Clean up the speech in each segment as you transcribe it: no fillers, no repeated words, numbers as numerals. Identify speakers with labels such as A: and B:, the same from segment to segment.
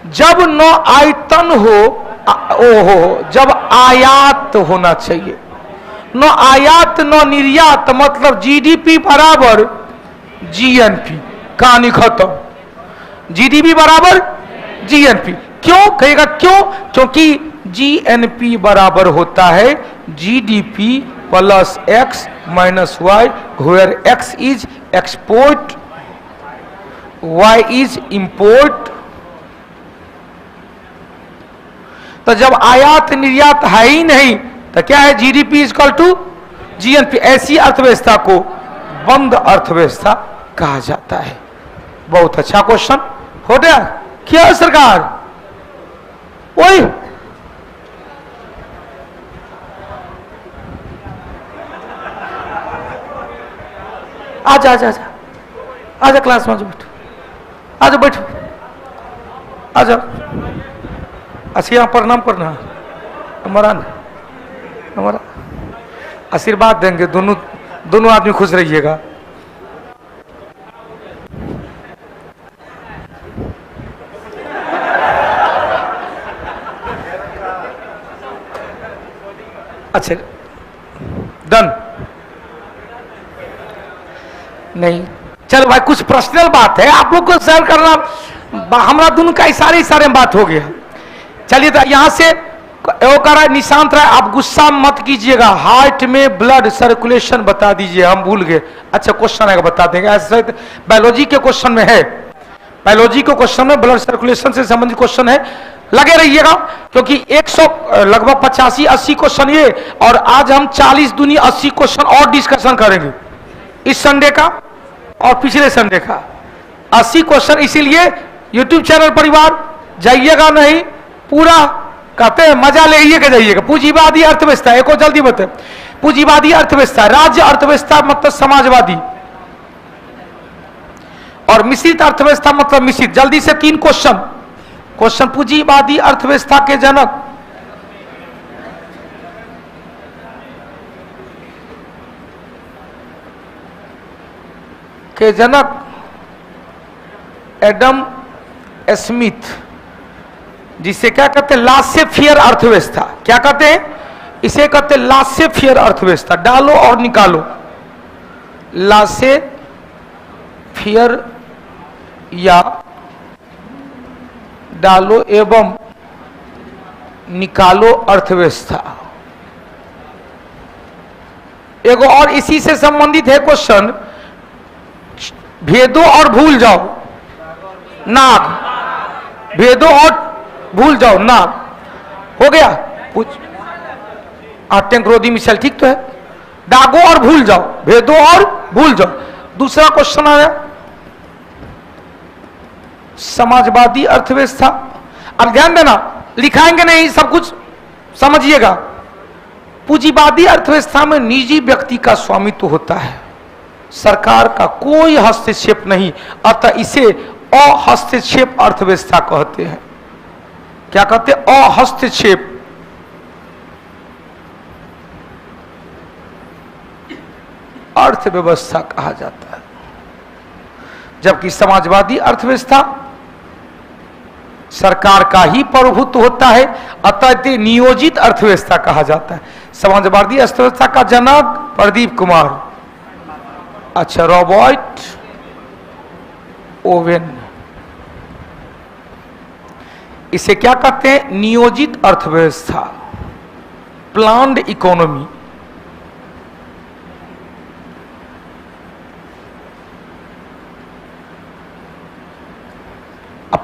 A: जब न आयतन जब आयात होना चाहिए, न आयात न निर्यात, मतलब जीडीपी बराबर जीएनपी, कहानी खत्म। जीडीपी बराबर जीएनपी, क्यों कहेगा क्यों? क्योंकि जीएनपी बराबर होता है GDP plus X minus Y, where X is export, Y is import. तो जब आयात निर्यात है ही नहीं तो क्या है? GDP is equal to GNP. ऐसी अर्थव्यवस्था को बंद अर्थव्यवस्था कहा जाता है। बहुत अच्छा क्वेश्चन हो गया। क्या है सरकार? वही आजा आजा आजा आजा क्लास में बैठो, आजा बैठो, आजा। अच्छा यहाँ प्रणाम करना, हमारा आशीर्वाद देंगे, दोनों आदमी खुश रहिएगा। अच्छा डन। नहीं चलो भाई, कुछ पर्सनल बात है, आप लोग को शेयर करना, हमारा दोनों का इशारे में बात हो गया। चलिए तो यहां से निशांत राय, आप गुस्सा मत कीजिएगा, हार्ट में ब्लड सर्कुलेशन बता दीजिए, हम भूल गए। अच्छा क्वेश्चन आएगा बता देंगे, ऐसे बायोलॉजी के क्वेश्चन में है, बायोलॉजी के क्वेश्चन में ब्लड सर्कुलेशन से संबंधित क्वेश्चन है, लगे रहिएगा। क्योंकि 100 लगभग 85-80 क्वेश्चन ये, और आज हम 40 दूनी 80 क्वेश्चन और डिस्कशन करेंगे इस संडे का और पिछले संडे का 80 क्वेश्चन। इसीलिए यूट्यूब चैनल परिवार जाइएगा नहीं, पूरा कहते हैं मजा ले के जाइएगा। पूंजीवादी अर्थव्यवस्था एक और जल्दी बता, पूंजीवादी अर्थव्यवस्था, राज्य अर्थव्यवस्था मतलब समाजवादी, और मिश्रित अर्थव्यवस्था मतलब मिश्रित। जल्दी से 3 क्वेश्चन। पूंजीवादी अर्थव्यवस्था के जनक एडम स्मिथ, जिसे क्या कहते हैं? लासे फेयर अर्थव्यवस्था। क्या कहते हैं इसे? कहते हैं लासे फेयर अर्थव्यवस्था। डालो और निकालो, लासे फेयर या डालो एवं निकालो अर्थव्यवस्था। एक और इसी से संबंधित है क्वेश्चन, भेदो और भूल जाओ नाग, भेदो और भूल जाओ नाग, हो गया। पूछ आटेंक्रोदी मिसाइल, ठीक तो है। डागो और भूल जाओ, भेदो और भूल जाओ। दूसरा क्वेश्चन आया समाजवादी अर्थव्यवस्था। अब ध्यान देना, लिखाएंगे नहीं, सब कुछ समझिएगा। पूंजीवादी अर्थव्यवस्था में निजी व्यक्ति का स्वामित्व होता है, सरकार का कोई हस्तक्षेप नहीं, अतः इसे अहस्तक्षेप अर्थव्यवस्था कहते हैं। क्या कहते हैं? अहस्तक्षेप। अर्थव्यवस्था कहा जाता है। जबकि समाजवादी अर्थव्यवस्था सरकार का ही प्रभुत्व होता है, अतः नियोजित अर्थव्यवस्था कहा जाता है। समाजवादी अर्थव्यवस्था का जनक प्रदीप कुमार, अच्छा रॉबर्ट ओवेन। इसे क्या कहते हैं? नियोजित अर्थव्यवस्था, planned economy.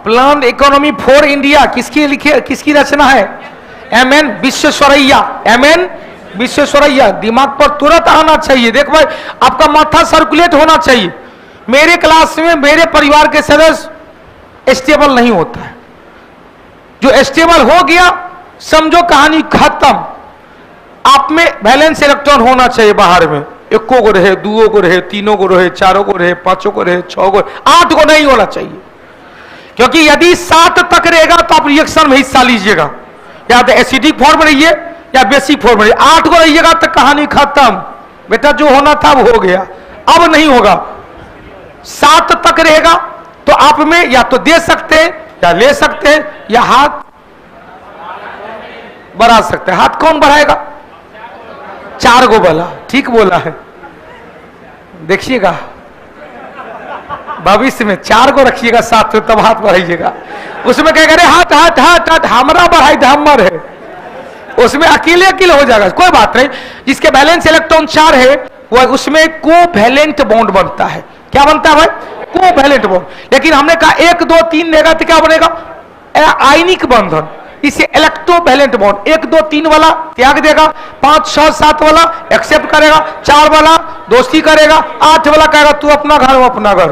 A: Planned economy for India किसकी लिखी, किसकी रचना है? एमएन विश्वेश्वरैया। एमएन विश्वेश्वरैया। दिमाग पर तुरंत आना चाहिए। देख भाई, आपका माथा सर्कुलेट होना चाहिए। मेरे क्लास में मेरे परिवार के सदस्य स्टेबल नहीं होता है, जो स्टेबल हो गया समझो कहानी खत्म। आप में बैलेंस इलेक्ट्रॉन होना चाहिए बाहर में, 1 को रहे, 2 को रहे, 3 को रहे, 4 को रहे, 5 को रहे, 6 को, 8 को नहीं होना चाहिए। क्योंकि यदि 7 तक रहेगा तो आप रिएक्शन में हिस्सा लीजिएगा, या तो एसिडिक फॉर्म रहिए या बेसिक फॉर्म रहिए। 8 को रहिएगा तो कहानी खत्म। बेटा जो होना था वो हो गया, अब नहीं होगा। 7 तक रहेगा तो आप में या तो दे सकते हैं क्या ले सकते हैं या हाथ बढ़ा सकते हैं? हाथ कौन बढ़ाएगा? 4 गो बोला, ठीक बोला है। देखिएगा भविष्य में 4 गो रखिएगा साथ में, तब हाथ बढ़ाइएगा। उसमें कहेगा अरे हाथ हाथ हाथ हाथ हमारा बढ़ाई धमर है, उसमें अकेले अकेले हो जाएगा। कोई बात नहीं, जिसके वैलेंस इलेक्ट्रॉन 4 है वो उसमें कोवैलेंट बॉन्ड बनता है। क्या बनता है भाई? Covalent bond. लेकिन हमने कहा 1 2 3 देगा तो क्या बनेगा? आयनिक बंधन। इसे इलेक्ट्रोवैलेंट बॉन्ड 1 2 3 वाला त्याग देगा, 5 6 7 वाला एक्सेप्ट करेगा, 4 वाला दोस्ती करेगा, 8 वाला कहेगा तू अपना घर वो अपना घर,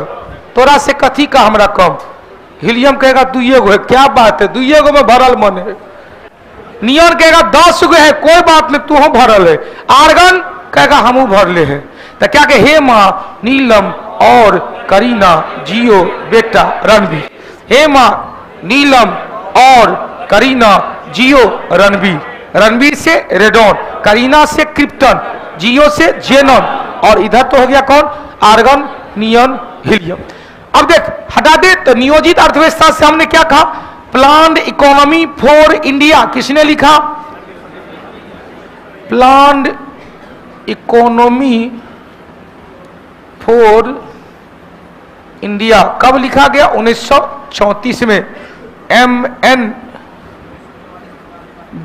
A: तोरा से कथी का हमरा कम। हीलियम कहेगा 2 गो है, क्या बात है 2 गो में भरल मन है। नियॉन कहेगा 10 गो है, कोई बात नहीं तू भरल है। आर्गन कहेगा हम भरले है। तो क्या कहे हेमा नीलम और करीना जियो बेटा रणबीर। हेमा नीलम और करीना जियो रणबीर। रणबीर से रेडॉन, करीना से क्रिप्टन, जियो से जेनॉन, और इधर तो हो गया कौन? Argon neon helium. अब देख हटा दे। तो नियोजित अर्थव्यवस्था से हमने क्या कहा? Planned economy for India. किसने लिखा? Planned economy for India. कब लिखा गया? 1934 में। M.N.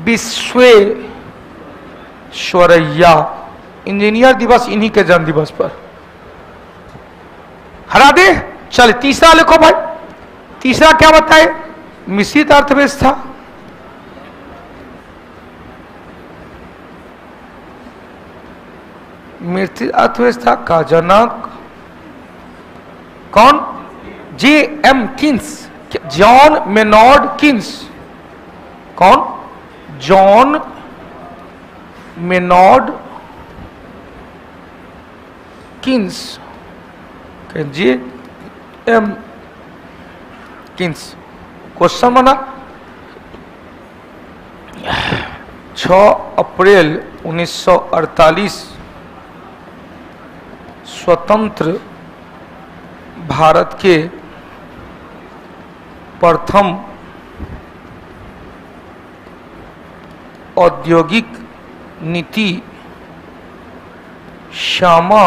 A: विश्वेश्वरैया। इंजीनियर दिवस इन्हीं के जन्म दिवस पर। हरा दे। चल तीसरा लिखो भाई। तीसरा क्या बताए? मिश्रित अर्थव्यवस्था। मिश्रित अर्थव्यवस्था का जनक कौन? J.M. Keynes, John Maynard Keynes. कौन? John Maynard Keynes. J.M. Keynes. Question बना 6 अप्रैल 1948 स्वतंत्र भारत के प्रथम औद्योगिक नीति श्यामा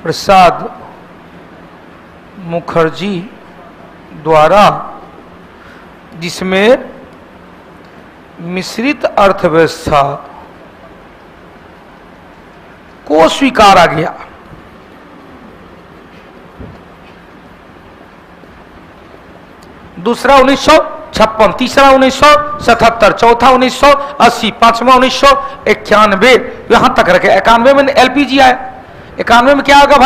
A: प्रसाद मुखर्जी द्वारा, जिसमें मिश्रित अर्थव्यवस्था को स्वीकारा गया। दूसरा 1956, तीसरा 1977, चौथा 1980, पांचवा 1991। यहां तक रखे। 91 में LPG आया। 91 में क्या होगा भाई?